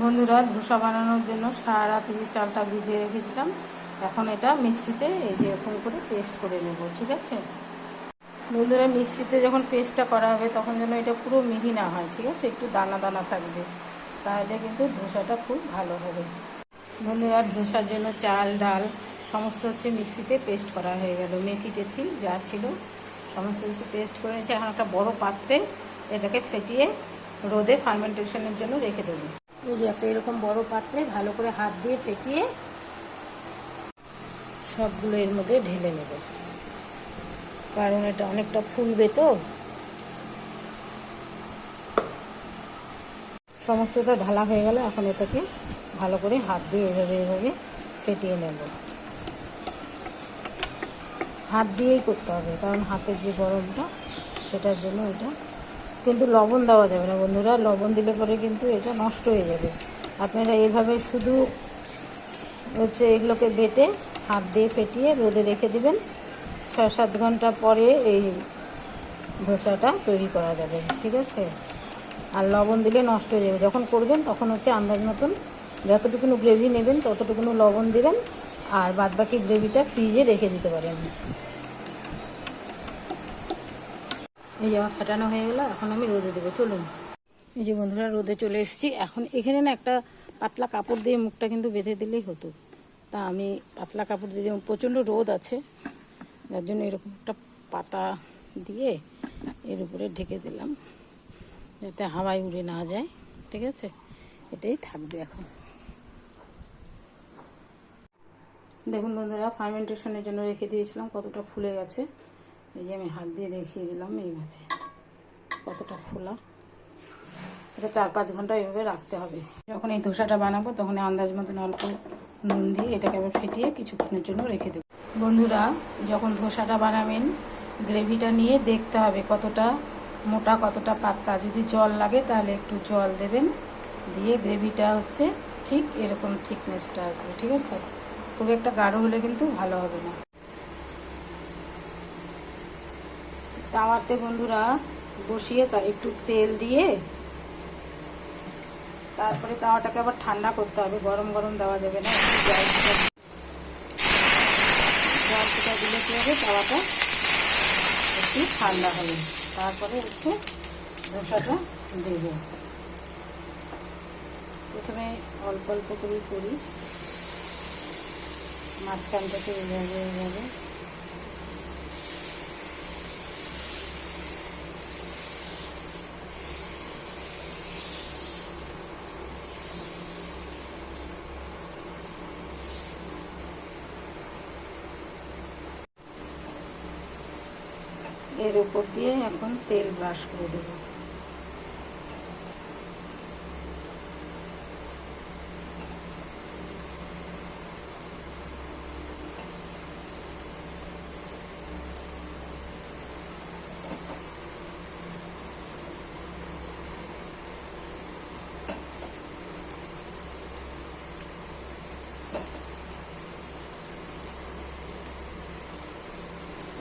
বন্ধুরা, ধোসা বানানোর জন্য সারা রাত চালটা ভিজিয়ে রেখেছিলাম। এখন এটা মিক্সিতে এই যে এরকম করে পেস্ট করে নেব। ঠিক আছে বন্ধুরা, মিক্সিতে যখন পেস্টটা করা হবে তখন যেন এটা পুরো মিহি না হয়। ঠিক আছে, একটু দানা দানা থাকবে, তাহলে কিন্তু ধোসাটা খুব ভালো হবে। বন্ধুরা, ধোসার জন্য চাল ডাল সমস্ত মিক্সিতে পেস্ট করা হয়ে গেল। মেথি টেথি যা ছিল সমস্ত কিছু পেস্ট করে নিয়েছি। এখন একটা বড় পাত্রে এটাকে ফেটিয়ে রোদে ফার্মেন্টেশনের জন্য রেখে দেবো। এই যে একটা এরকম বড় পাত্রে ভালো করে হাত দিয়ে ফেটিয়ে সবগুলো এর মধ্যে ঢেলে নেব, কারণ এটা অনেকটা ফুলবে। তো সমস্তটা ঢালা হয়ে গেল। এখন এটাকে ভালো করে হাত দিয়ে এভাবে ফেটিয়ে নেব। হাত দিয়েই করতে হবে, কারণ হাতের যে গরমটা সেটার জন্য এটা। কিন্তু লবণ দেওয়া যাবে না বন্ধুরা, লবণ দিলে পরে কিন্তু এটা নষ্ট হয়ে যাবে। আপনারা এইভাবে শুধু এগুলোকে বেটে হাত দিয়ে ফেটিয়ে রোদে রেখে দিবেন। 6-7 ঘন্টা পরে এই ধোসাটা তৈরি করা যাবে। ঠিক আছে, আর লবণ দিলে নষ্ট হয়ে যাবে। যখন করবেন তখন আন্দাজ মতন যতটুকুনো গ্রেভি নেবেন ততটুকুনো লবণ দিবেন, আর বাদবাকি গ্রেভিটা ফ্রিজে রেখে দিতে পারেন। এই যে আমার ফাটানো হয়ে গেল, এখন আমি রোদে দেবো। চলুন। এই যে বন্ধুরা, রোদে চলে এসেছি। এখন এখানে না একটা পাতলা কাপড় দিয়ে মুখটা কিন্তু বেঁধে দিলেই হতো, তা আমি পাতলা কাপড় দিয়ে প্রচণ্ড রোদ আছে, যার জন্য এরকম একটা পাতা দিয়ে এর উপরে ঢেকে দিলাম, যাতে হাওয়ায় উড়ে না যায়। ঠিক আছে, এটাই থাকবে এখন। দেখুন বন্ধুরা, ফার্মেন্টেশনের জন্য রেখে দিয়েছিলাম, কতটা ফুলে গেছে। এই যে আমি হাত দিয়ে দেখিয়ে দিলাম এইভাবে কতটা ফোলা। এটা 4-5 ঘন্টা এইভাবে রাখতে হবে। যখন এই ধোসাটা বানাবো তখন আন্দাজ মতন অল্প নুন দিয়ে এটাকে আবার ফেটিয়ে কিছুক্ষণের জন্য রেখে দেবো। বন্ধুরা, যখন ধোসাটা বানাবেন গ্রেভিটা নিয়ে দেখতে হবে কতটা মোটা কতটা পাতলা। যদি জল লাগে তাহলে একটু জল দেবেন, দিয়ে গ্রেভিটা ঠিক এরকম থিকনেসটা আসবে। ঠিক আছে, খুব একটা গাঢ় হলে কিন্তু ভালো হবে না। তাওয়াতে বন্ধুরা বসিয়ে তার একটু তেল দিয়ে তারপরে তাওয়াটাকে আবার ঠান্ডা করতে হবে। গরম গরম দেওয়া যাবে না। জল ফুটা দিলে কী হবে, তাওয়াটা একটু ঠান্ডা হবে। তারপরে ধোসাটা দেব। প্রথমে অল্প অল্প করেই করি, মাঝখানটাকে এইভাবে এর উপর দিয়ে এখন তেল ব্রাশ করে দেব।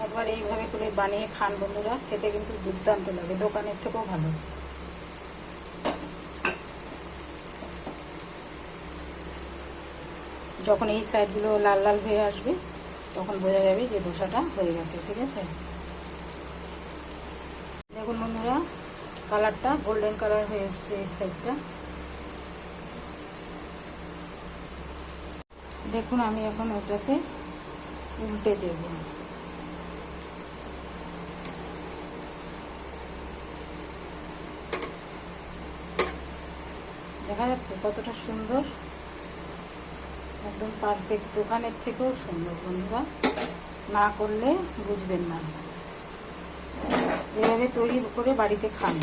একবার এইভাবে করে বানিয়ে খান বন্ধুরা, খেতে কিন্তু দুর্দান্ত লাগে, দোকানের থেকেও ভালো। যখন এই সাইডগুলো লাল লাল হয়ে আসবে তখন বোঝা যাবে যে ধোসাটা হয়ে গেছে। ঠিক আছে, দেখুন বন্ধুরা, কালারটা গোল্ডেন কালার হয়ে এসছে এই সাইডটা। দেখুন, আমি এখন ওটাকে উল্টে দেব। দেখা যাচ্ছে কতটা সুন্দর, একদম পারফেক্ট, দোকানের থেকেও সুন্দর। বন্ধুরা, না করলে বুঝবেন না। এভাবে তৈরি করে বাড়িতে খান।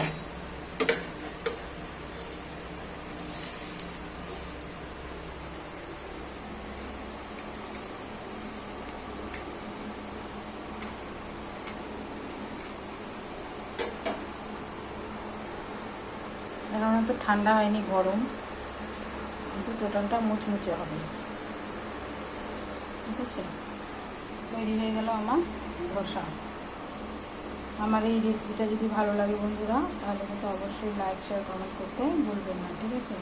এখন তো ঠান্ডা হয়নি, গরম, কিন্তু টোটালটা মুচমুচে হবে। ঠিক আছে, তৈরি হয়ে গেল আমার ধোসা। আমার এই রেসিপিটা যদি ভালো লাগে বন্ধুরা, তাহলে কিন্তু অবশ্যই লাইক শেয়ার কমেন্ট করতে ভুলবেন না। ঠিক আছে।